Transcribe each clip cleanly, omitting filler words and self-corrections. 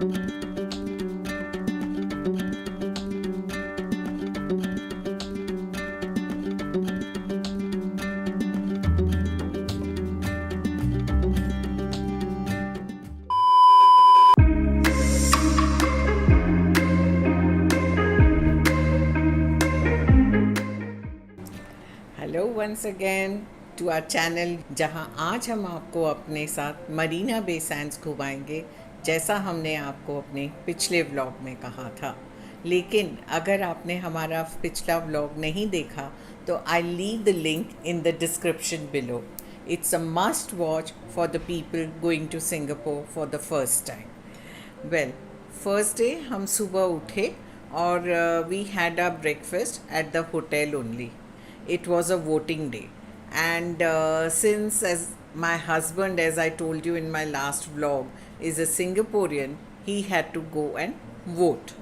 Hello once again to our channel, जहां आज हम आपको अपने साथ मरीना बे सैंड्स घुमाएंगे, जैसा हमने आपको अपने पिछले व्लॉग में कहा था। लेकिन अगर आपने हमारा पिछला व्लॉग नहीं देखा तो I leave the link in the description below. It's a must watch for the people going to Singapore for the first time. Well, first day हम सुबह उठे और we had a breakfast at the hotel only. It was a voting day, and since as my husband, as I told you in my last vlog, is a Singaporean, he had to go and vote.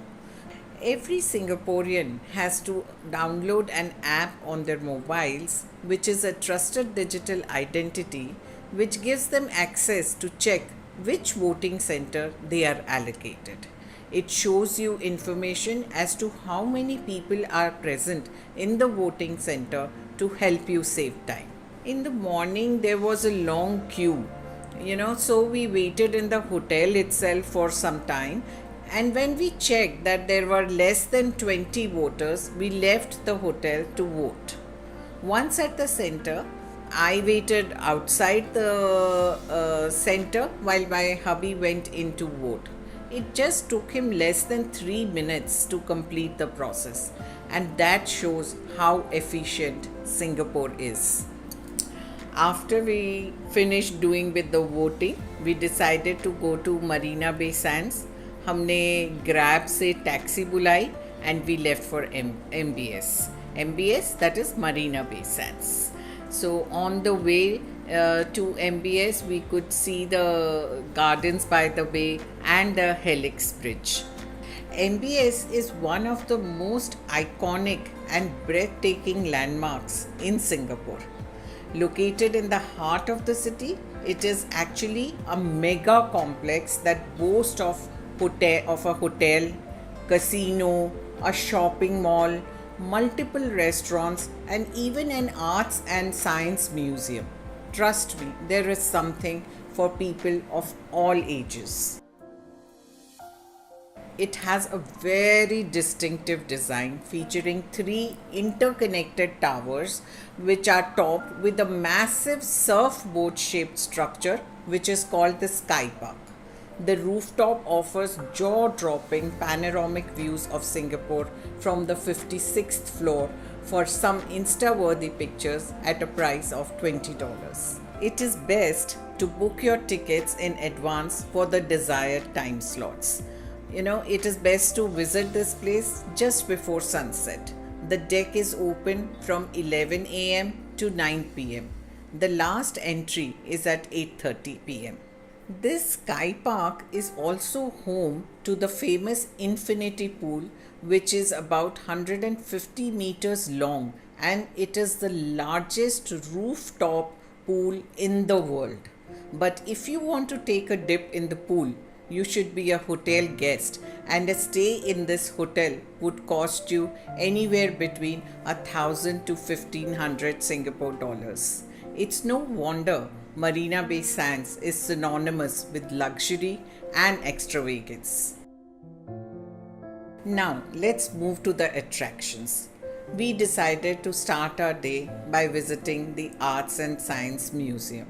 Every Singaporean has to download an app on their mobiles, which is a trusted digital identity which gives them access to check which voting center they are allocated. It shows you information as to how many people are present in the voting center to help you save time. In the morning, there was a long queue, so we waited in the hotel itself for some time. And when we checked that there were less than 20 voters, we left the hotel to vote. Once at the center, I waited outside the center while my hubby went in to vote. It just took him less than 3 minutes to complete the process, and that shows how efficient Singapore is. After we finished doing with the voting, we decided to go to Marina Bay Sands. हमने Grab से taxi बुलाई and we left for MBS. MBS, that is Marina Bay Sands. So on the way to MBS, we could see the gardens by the bay and the Helix Bridge. MBS is one of the most iconic and breathtaking landmarks in Singapore. Located in the heart of the city, it is actually a mega complex that boasts of a hotel, casino, a shopping mall, multiple restaurants, and even an arts and science museum. Trust me, there is something for people of all ages. It has a very distinctive design featuring 3 interconnected towers which are topped with a massive surfboard shaped structure which is called the Sky Park. The rooftop offers jaw-dropping panoramic views of Singapore from the 56th floor for some Insta-worthy pictures at a price of $20. It is best to book your tickets in advance for the desired time slots. It is best to visit this place just before sunset. The deck is open from 11 a.m. to 9 p.m. The last entry is at 8:30 p.m. This Sky Park is also home to the famous Infinity Pool, which is about 150 meters long, and it is the largest rooftop pool in the world. But if you want to take a dip in the pool, you should be a hotel guest, and a stay in this hotel would cost you anywhere between 1,000 to 1,500 Singapore dollars. It's no wonder Marina Bay Sands is synonymous with luxury and extravagance. Now, let's move to the attractions. We decided to start our day by visiting the Arts and Science Museum.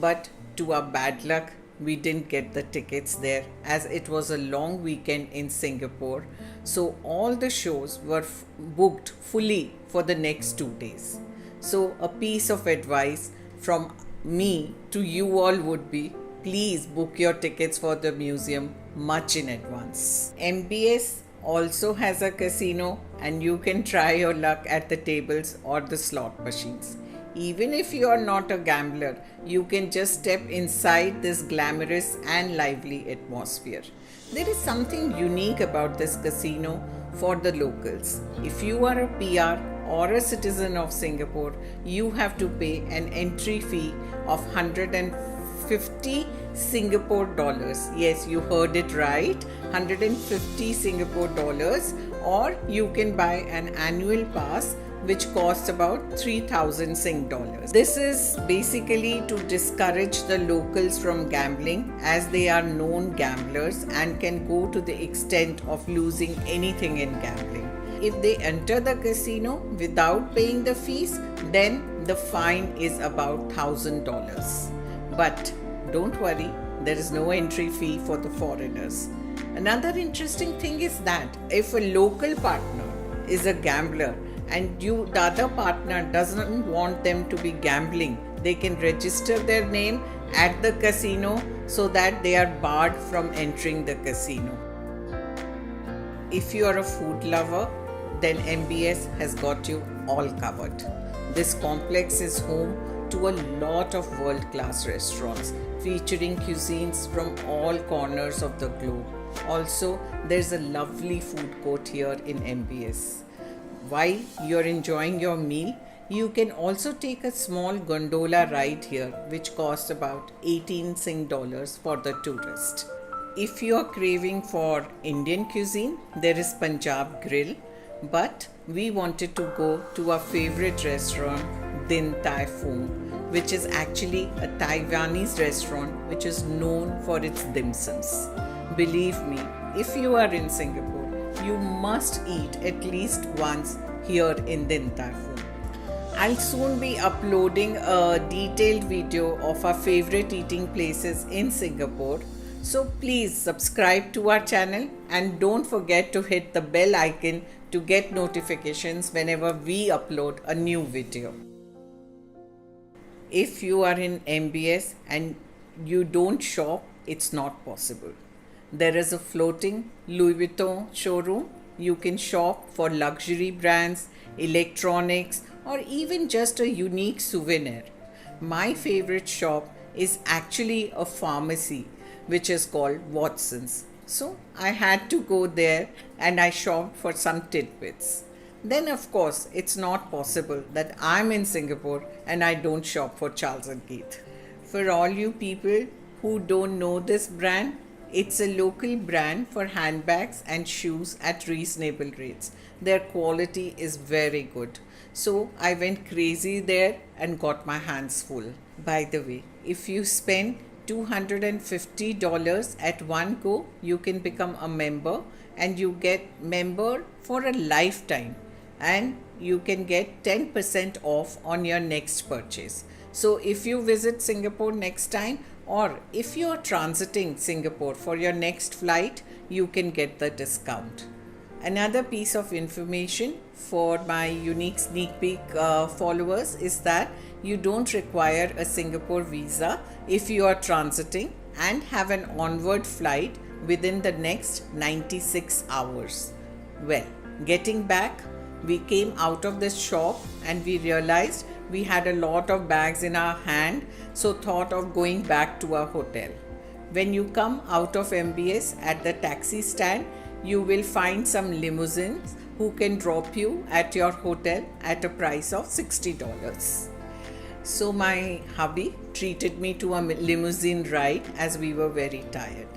But to our bad luck, we didn't get the tickets there as it was a long weekend in Singapore. So all the shows were booked fully for the next 2 days. So a piece of advice from me to you all would be, please book your tickets for the museum much in advance. MBS also has a casino and you can try your luck at the tables or the slot machines. Even if you are not a gambler, you can just step inside this glamorous and lively atmosphere. There is something unique about this casino for the locals. If you are a PR or a citizen of Singapore, you have to pay an entry fee of 150 Singapore dollars. Yes, you heard it right, 150 Singapore dollars, or you can buy an annual pass which costs about 3,000 Sing dollars. This is basically to discourage the locals from gambling, as they are known gamblers and can go to the extent of losing anything in gambling. If they enter the casino without paying the fees, then the fine is about $1,000. But don't worry, there is no entry fee for the foreigners. Another interesting thing is that if a local partner is a gambler and the other partner doesn't want them to be gambling, they can register their name at the casino so that they are barred from entering the casino. If you are a food lover, then MBS has got you all covered. This complex is home to a lot of world-class restaurants featuring cuisines from all corners of the globe. Also, there's a lovely food court here in MBS. While you're enjoying your meal, you can also take a small gondola ride here, which costs about 18 Sing dollars for the tourist. If you're craving for Indian cuisine, there is Punjab Grill, but we wanted to go to our favorite restaurant, Din Tai Fung, which is actually a Taiwanese restaurant which is known for its dim sums. Believe me, if you are in Singapore, you must eat at least once here in Din Tai Fung. I'll soon be uploading a detailed video of our favorite eating places in Singapore. So please subscribe to our channel and don't forget to hit the bell icon to get notifications whenever we upload a new video. If you are in MBS and you don't shop, it's not possible. There is a floating Louis Vuitton showroom. You can shop for luxury brands, electronics, or even just a unique souvenir. My favorite shop is actually a pharmacy which is called Watson's. So I had to go there and I shopped for some tidbits. Then of course it's not possible that I'm in Singapore and I don't shop for Charles & Keith. For all you people who don't know this brand, it's a local brand for handbags and shoes at reasonable rates. Their quality is very good. So I went crazy there and got my hands full. By the way, if you spend $250 at one go, you can become a member and you get member for a lifetime, and you can get 10% off on your next purchase. So if you visit Singapore next time, or if you are transiting Singapore for your next flight, you can get the discount. Another piece of information for my unique sneak peek followers is that you don't require a Singapore visa if you are transiting and have an onward flight within the next 96 hours. Well, getting back, we came out of this shop and we realized we had a lot of bags in our hand, so thought of going back to our hotel. When you come out of MBS at the taxi stand, you will find some limousines who can drop you at your hotel at a price of $60. So my hubby treated me to a limousine ride as we were very tired.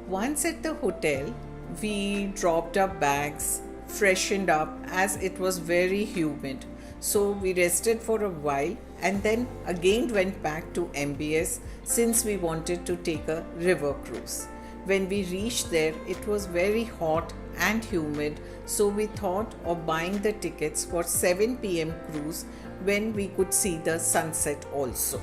Once at the hotel, we dropped our bags, freshened up as it was very humid. So we rested for a while and then again went back to MBS since we wanted to take a river cruise. When we reached there, it was very hot and humid, so we thought of buying the tickets for 7 p.m. cruise when we could see the sunset also.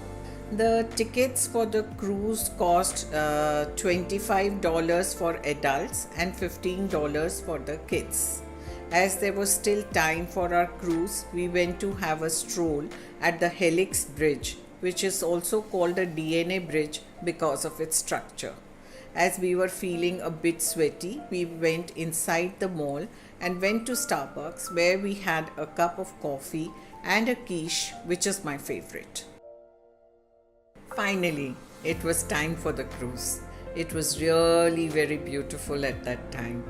The tickets for the cruise cost $25 for adults and $15 for the kids. As there was still time for our cruise, we went to have a stroll at the Helix Bridge, which is also called a DNA bridge because of its structure. As we were feeling a bit sweaty, we went inside the mall and went to Starbucks, where we had a cup of coffee and a quiche, which is my favorite. Finally, it was time for the cruise. It was really very beautiful at that time.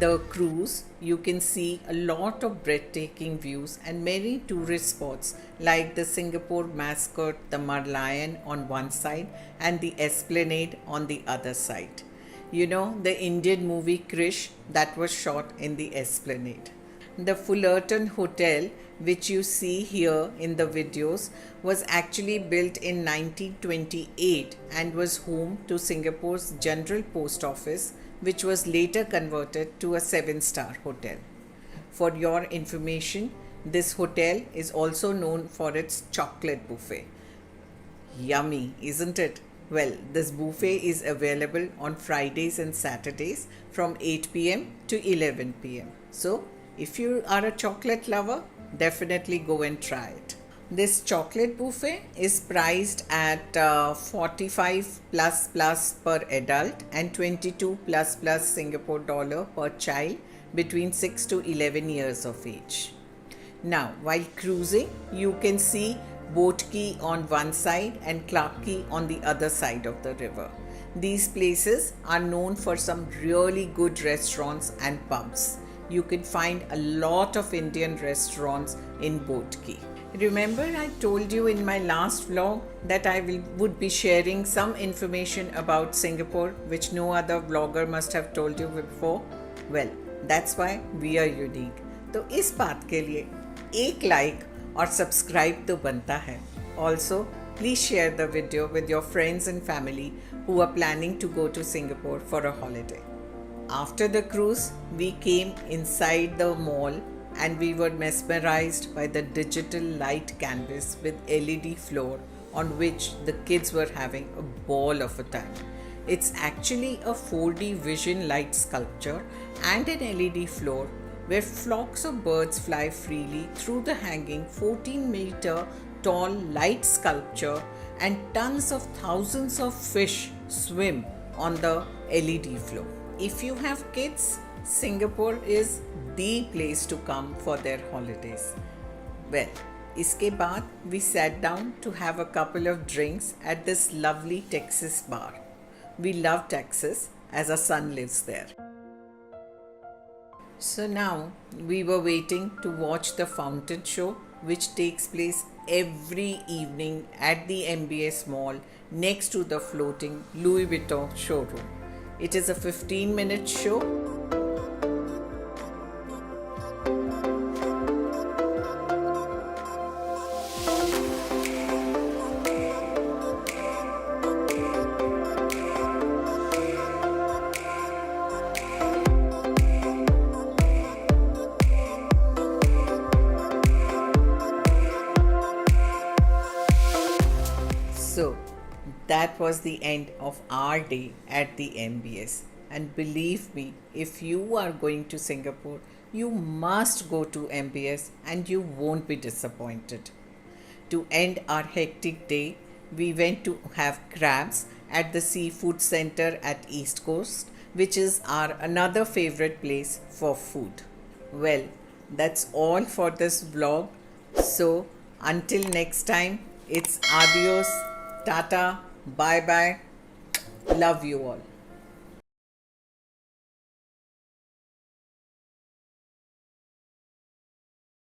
the cruise, you can see a lot of breathtaking views and many tourist spots like the Singapore mascot, the Merlion on one side and the Esplanade on the other side. You know, the Indian movie Krish that was shot in the Esplanade. The Fullerton Hotel, which you see here in the videos, was actually built in 1928 and was home to Singapore's General Post Office, which was later converted to a 7-star hotel. For your information, this hotel is also known for its chocolate buffet. Yummy, isn't it? Well, this buffet is available on Fridays and Saturdays from 8 pm to 11 pm. So, if you are a chocolate lover, definitely go and try it. This chocolate buffet is priced at 45 plus per adult and 22 plus Singapore dollar per child between 6 to 11 years of age. Now, while cruising, you can see Boat Quay on one side and Clarke Quay on the other side of the river. These places are known for some really good restaurants and pubs. You can find a lot of Indian restaurants in Boat Quay. Remember, I told you in my last vlog that I would be sharing some information about Singapore which no other vlogger must have told you before. Well, that's why we are unique. तो इस बात के लिए एक like और subscribe तो बनता है. Also, please share the video with your friends and family who are planning to go to Singapore for a holiday. After the cruise, we came inside the mall and we were mesmerized by the digital light canvas with LED floor on which the kids were having a ball of a time. It's actually a 4D vision light sculpture and an LED floor where flocks of birds fly freely through the hanging 14-meter tall light sculpture and tons of thousands of fish swim on the LED floor. If you have kids, Singapore is the place to come for their holidays. Well, इसके बाद we sat down to have a couple of drinks at this lovely Texas bar. We love Texas as our son lives there. So now we were waiting to watch the fountain show which takes place every evening at the MBS Mall next to the floating Louis Vuitton showroom. It is a 15-minute show. So that was the end of our day at the MBS. And believe me, if you are going to Singapore, you must go to MBS and you won't be disappointed. To end our hectic day, we went to have crabs at the Seafood Center at East Coast, which is our another favorite place for food. Well, that's all for this vlog. So until next time, it's adios, tata, bye bye, love you all.